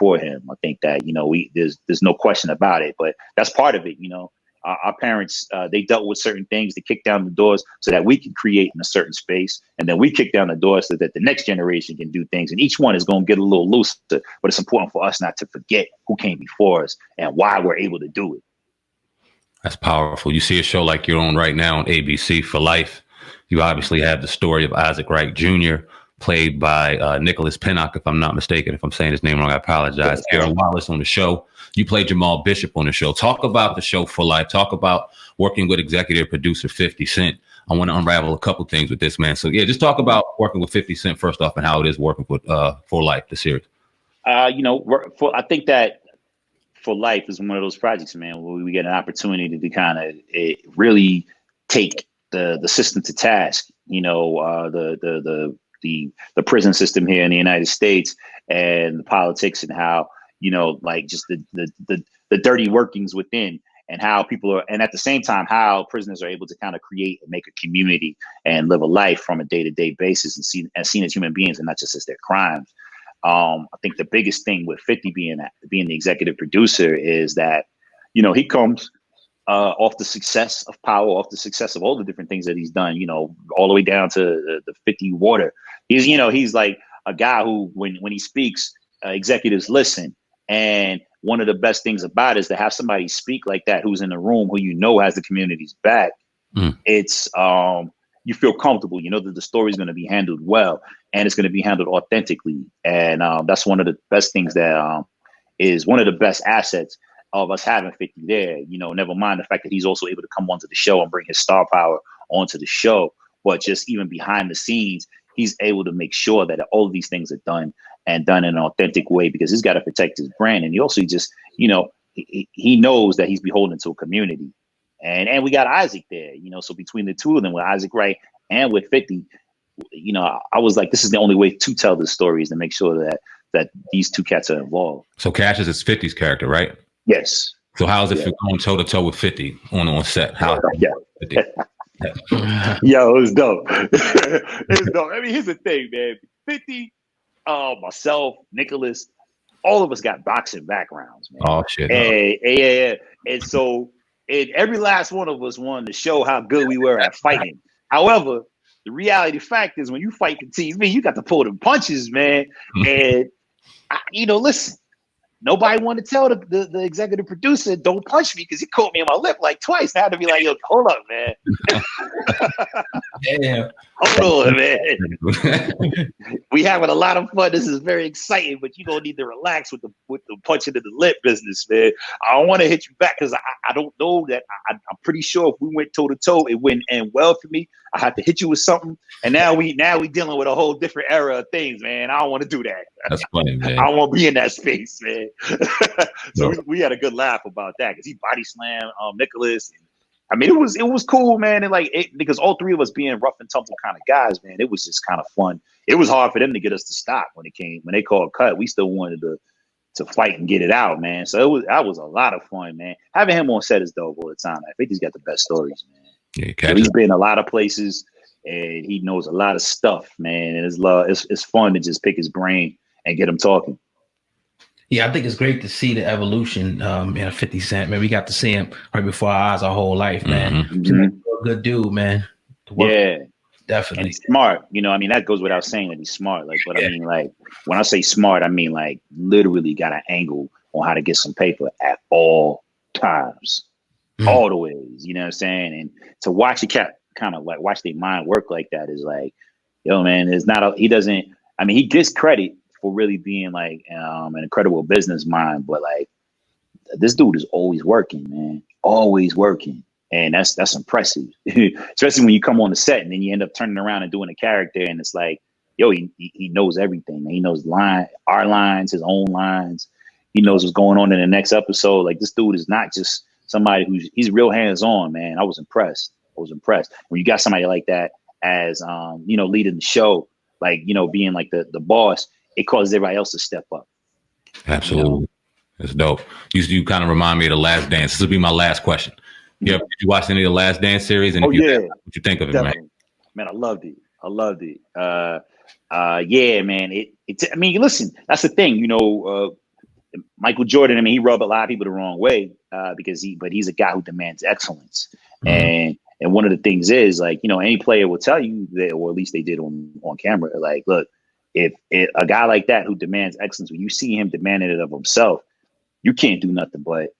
before him. I think that, there's no question about it, but that's part of it. Our parents, they dealt with certain things to kick down the doors so that we can create in a certain space. And then we kick down the doors so that the next generation can do things. And each one is going to get a little looser, but it's important for us not to forget who came before us and why we're able to do it. That's powerful. You see a show like you're on right now on ABC for Life. You obviously have the story of Isaac Wright Jr., played by Nicholas Pinnock, if I'm not mistaken. If I'm saying his name wrong, I apologize. Aaron Wallace on the show. You played Jamal Bishop on the show. Talk about the show For Life. Talk about working with executive producer 50 Cent. I want to unravel a couple things with this, man. So, yeah, just talk about working with 50 Cent first off and how it is working with For Life, the series. I think that For Life is one of those projects, man, where we get an opportunity to kind of really take the system to task. The prison system here in the United States and the politics and how, just the dirty workings within and how people are, and at the same time, how prisoners are able to kind of create and make a community and live a life from a day-to-day basis and seen as human beings and not just as their crimes. I think the biggest thing with 50 being the executive producer is that, he comes off the success of Power, off the success of all the different things that he's done, all the way down to the 50 Water. He's like a guy who, when he speaks, executives listen. And one of the best things about it is to have somebody speak like that, who's in the room, who has the community's back. It's you feel comfortable. You know that the story is going to be handled well, and it's going to be handled authentically. And that's one of the best things that is one of the best assets of us having 50 there. Never mind the fact that he's also able to come onto the show and bring his star power onto the show, but just even behind the scenes, he's able to make sure that all of these things are done in an authentic way, because he's got to protect his brand. And he also just, he knows that he's beholden to a community. And we got Isaac there, so between the two of them, with Isaac Wright and with 50, I was like, this is the only way to tell this story, is to make sure that these two cats are involved. So Cassius is 50's character, right? Yes. So how is it for going toe to toe with 50 on set? How? Yeah. 50? Yo, it was dope. It's dope. I mean, here's the thing, man. 50, myself, Nicholas, all of us got boxing backgrounds, man. Oh shit. And so every last one of us wanted to show how good we were at fighting. However, the reality fact is, when you fight the TV, you got to pull them punches, man. And listen, nobody wanted to tell the executive producer, don't punch me, because he caught me on my lip like twice. I had to be like, yo, hold up, man. Damn. Hold on, man. We having a lot of fun. This is very exciting, but you're going to need to relax with the punching in the lip business, man. I don't want to hit you back, because I don't know that. I'm pretty sure if we went toe to toe, it wouldn't end well for me. I had to hit you with something. And now we dealing with a whole different era of things, man. I don't want to do that. That's funny, man. I don't want to be in that space, man. So we had a good laugh about that, because he body slammed Nicholas. And, I mean, it was cool, man. And because all three of us being rough and tumble kind of guys, man, it was just kind of fun. It was hard for them to get us to stop when they called cut. We still wanted to fight and get it out, man. So that was a lot of fun, man. Having him on set is dope all the time. I think he's got the best stories, man. Yeah, so he's been a lot of places, and he knows a lot of stuff, man. And it's fun to just pick his brain and get him talking. Yeah, I think it's great to see the evolution, 50 Cent, man. We got to see him right before our eyes our whole life, man. Mm-hmm. A good dude, man. Yeah. Definitely. And smart. I mean, that goes without saying that he's smart. I mean, when I say smart, I mean, literally got an angle on how to get some paper at all times. All the ways, you know what I'm saying? And to watch a cat kind of watch their mind work like that is like, yo, man, he gets credit for really being an incredible business mind, but this dude is always working, man, always working. And that's impressive, especially when you come on the set and then you end up turning around and doing a character. And it's like, yo, he knows everything, man. He knows our lines, his own lines. He knows what's going on in the next episode. This dude is not just somebody he's real hands-on, man. I was impressed. When you got somebody like that as, leading the show, being the boss, it causes everybody else to step up. Absolutely. That's dope. You kind of remind me of The Last Dance. This will be my last question. Did you watch any of the Last Dance series? And what you think of it, definitely. Man, I loved it. Yeah, man. I mean, listen, that's the thing, Michael Jordan, I mean, he rubbed a lot of people the wrong way because he's a guy who demands excellence. And one of the things is like, any player will tell you that, or at least they did on camera, like, look, if a guy like that who demands excellence, when you see him demanding it of himself, you can't do nothing but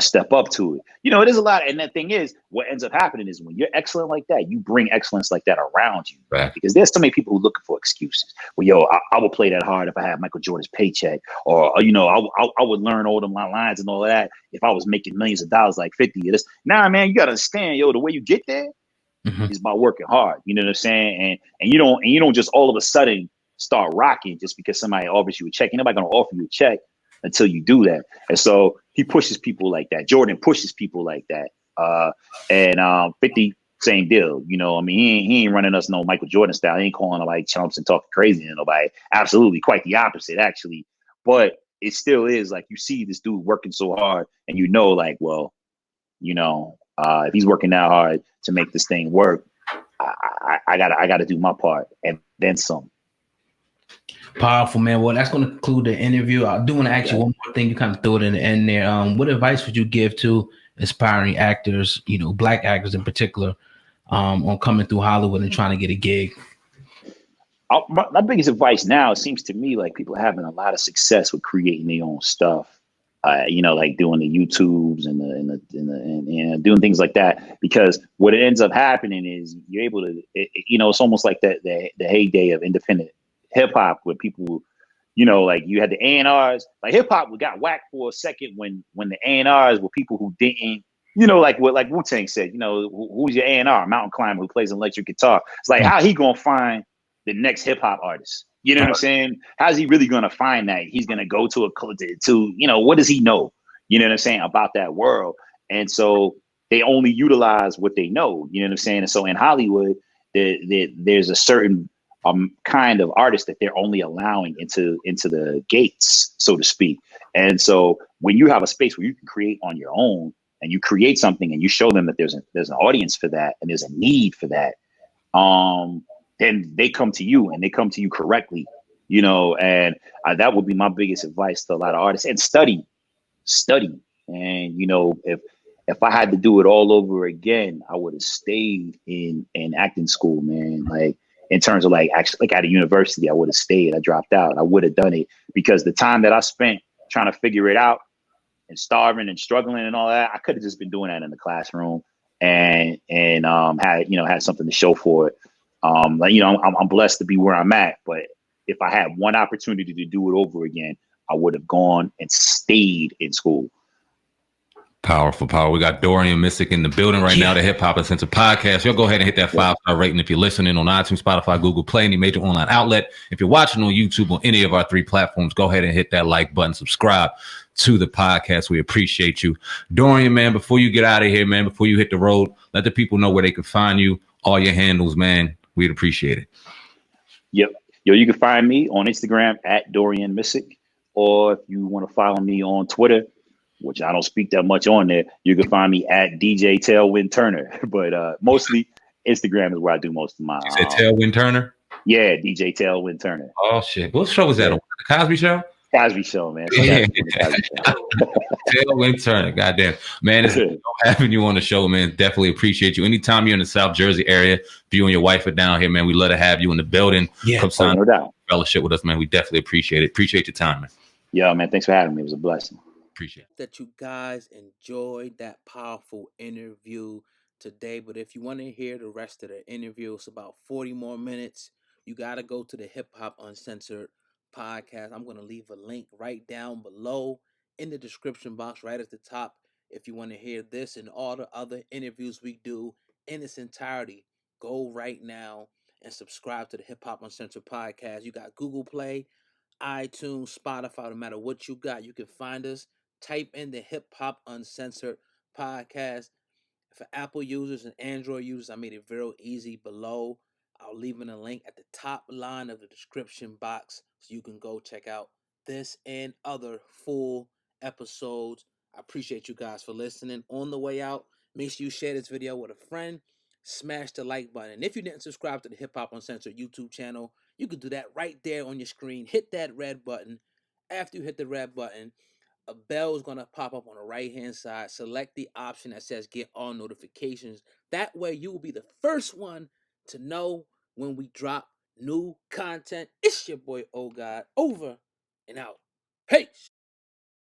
step up to it. It is a lot. And the thing is, what ends up happening is when you're excellent like that, you bring excellence like that around you. Right. Because there's so many people who looking for excuses. Well, I would play that hard if I had Michael Jordan's paycheck, or I would learn all of my lines and all of that if I was making millions of dollars like 50 of this. Nah, man, you gotta understand, the way you get there is by working hard. You know what I'm saying? And you don't just all of a sudden start rocking just because somebody offers you a check. Ain't nobody gonna offer you a check until you do that. And so he pushes people like that. Jordan pushes people like that. And 50, same deal. I mean, he ain't running us no Michael Jordan style. He ain't calling nobody chumps and talking crazy to nobody. Absolutely, quite the opposite, actually. But it still is like you see this dude working so hard, and like, well, if he's working that hard to make this thing work, I gotta do my part and then some. Powerful, man. Well, that's going to conclude the interview. I do want to ask you one more thing. You kind of threw it in the end there. What advice would you give to aspiring actors, Black actors in particular, on coming through Hollywood and trying to get a gig? My biggest advice now, it seems to me like people are having a lot of success with creating their own stuff. Like doing the YouTubes and doing things like that, because what it ends up happening is you're able to, it's almost like the heyday of independent hip hop, where people, like you had the A&Rs, like hip hop got whacked for a second when the A&Rs were people who didn't, like what Wu-Tang said, who's your A&R? Mountain climber who plays an electric guitar. It's like, how he gonna find the next hip hop artist? You know what I'm saying? How's he really gonna find that? He's gonna go to what does he know? You know what I'm saying about that world? And so they only utilize what they know. You know what I'm saying? And so in Hollywood, there's a certain kind of artist that they're only allowing into the gates, so to speak. And so when you have a space where you can create on your own, and you create something and you show them that there's an audience for that and there's a need for that, then they come to you, and they come to you correctly, and that would be my biggest advice to a lot of artists. And study. And, if I had to do it all over again, I would have stayed in acting school, man. Like, in terms of actually like at a university, I would have stayed. I dropped out. I would have done it, because the time that I spent trying to figure it out and starving and struggling and all that, I could have just been doing that in the classroom and had something to show for it. I'm blessed to be where I'm at, but if I had one opportunity to do it over again, I would have gone and stayed in school. Powerful. We got Dorian Missick in the building right now, the Hip Hop Uncensored podcast. You'll go ahead and hit that 5-star rating if you're listening on iTunes, Spotify, Google Play, any major online outlet. If you're watching on YouTube on any of our 3 platforms, go ahead and hit that like button, subscribe to the podcast. We appreciate you. Dorian, man, before you get out of here, man, before you hit the road, let the people know where they can find you, all your handles, man. We'd appreciate it. Yep. You can find me on Instagram at Dorian Missick, or if you want to follow me on Twitter, which I don't speak that much on there, you can find me at DJ Tailwind Turner. But mostly Instagram is where I do most of my. You said Tailwind Turner? Yeah, DJ Tailwind Turner. Oh shit! What show was that on? The Cosby Show? Cosby Show, man. Tailwind Turner, goddamn, man! It's having you on the show, man. Definitely appreciate you. Anytime you're in the South Jersey area, if you and your wife are down here, man, we love to have you in the building. Yeah, come sign fellowship with us, man. We definitely appreciate it. Appreciate your time, man. Yeah, man. Thanks for having me. It was a blessing. Appreciate it. That you guys enjoyed that powerful interview today. But if you want to hear the rest of the interview, it's about 40 more minutes. You got to go to the Hip Hop Uncensored podcast. I'm going to leave a link right down below in the description box, right at the top. If you want to hear this and all the other interviews we do in its entirety, go right now and subscribe to the Hip Hop Uncensored podcast. You got Google Play, iTunes, Spotify, no matter what you got, you can find us. Type in the Hip Hop Uncensored podcast. For Apple users and Android users, I made it very easy below. I'll leave in a link at the top line of the description box so you can go check out this and other full episodes. I appreciate you guys for listening. On the way out, make sure you share this video with a friend. Smash the like button. And if you didn't subscribe to the Hip Hop Uncensored YouTube channel, you can do that right there on your screen. Hit that red button After you hit the red button, a bell is going to pop up on the right hand side. Select the option that says get all notifications. That way you will be the first one to know when we drop new content. It's your boy O God, over and out. Peace.